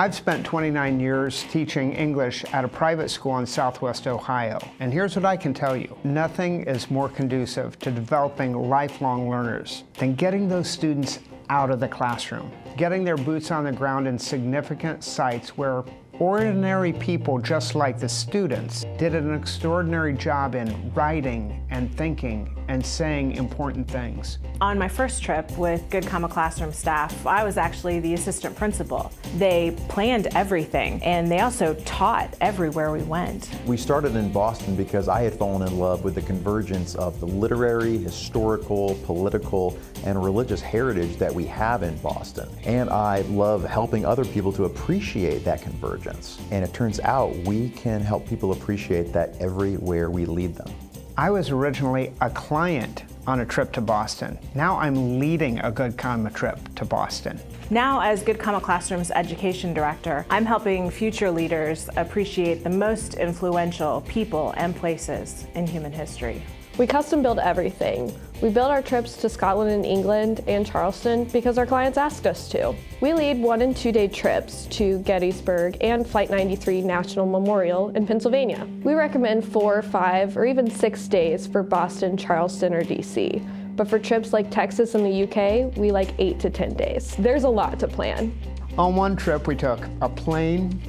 I've spent 29 years teaching English at a private school in Southwest Ohio, and here's what I can tell you. Nothing is more conducive to developing lifelong learners than getting those students out of the classroom, getting their boots on the ground in significant sites where ordinary people just like the students did an extraordinary job in writing and thinking and saying important things. On my first trip with Good Comma Classroom staff, I was actually the assistant principal. They planned everything, and they also taught everywhere we went. We started in Boston because I had fallen in love with the convergence of the literary, historical, political, and religious heritage that we have in Boston. And I love helping other people to appreciate that convergence. And it turns out we can help people appreciate that everywhere we lead them. I was originally a client on a trip to Boston. Now I'm leading a Good Comma trip to Boston. Now, as Good Comma Classroom's education director, I'm helping future leaders appreciate the most influential people and places in human history. We custom build everything. We build our trips to Scotland and England and Charleston because our clients asked us to. We lead 1- and 2-day trips to Gettysburg and Flight 93 National Memorial in Pennsylvania. We recommend 4, 5, or even 6 days for Boston, Charleston, or DC. But for trips like Texas and the UK, we like 8 to 10 days. There's a lot to plan. On one trip, we took a plane,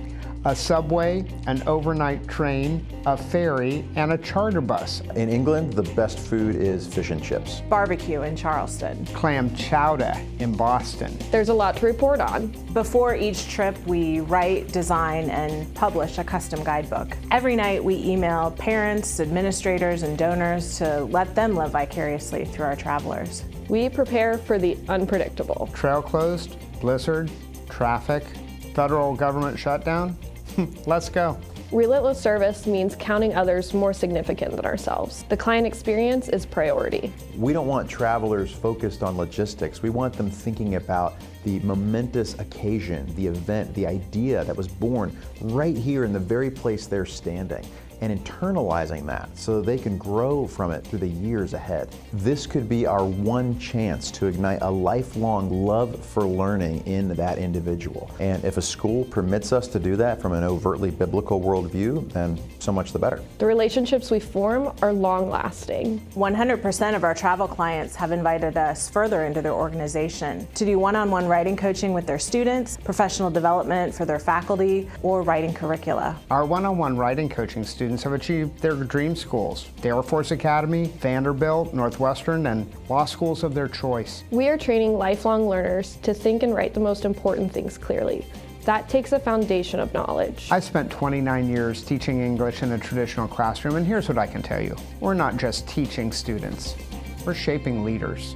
a subway, an overnight train, a ferry, and a charter bus. In England, the best food is fish and chips. Barbecue in Charleston. Clam chowder in Boston. There's a lot to report on. Before each trip, we write, design, and publish a custom guidebook. Every night, we email parents, administrators, and donors to let them live vicariously through our travelers. We prepare for the unpredictable. Trail closed, blizzard, traffic, federal government shutdown. Let's go. Relentless service means counting others more significant than ourselves. The client experience is priority. We don't want travelers focused on logistics. We want them thinking about the momentous occasion, the event, the idea that was born right here in the very place they're standing, and internalizing that so they can grow from it through the years ahead. This could be our one chance to ignite a lifelong love for learning in that individual. And if a school permits us to do that from an overtly biblical worldview, then so much the better. The relationships we form are long-lasting. 100% of our travel clients have invited us further into their organization to do one-on-one writing coaching with their students, professional development for their faculty, or writing curricula. Our one-on-one writing coaching students have achieved their dream schools, the Air Force Academy, Vanderbilt, Northwestern, and law schools of their choice. We are training lifelong learners to think and write the most important things clearly. That takes a foundation of knowledge. I spent 29 years teaching English in a traditional classroom, and here's what I can tell you. We're not just teaching students, we're shaping leaders.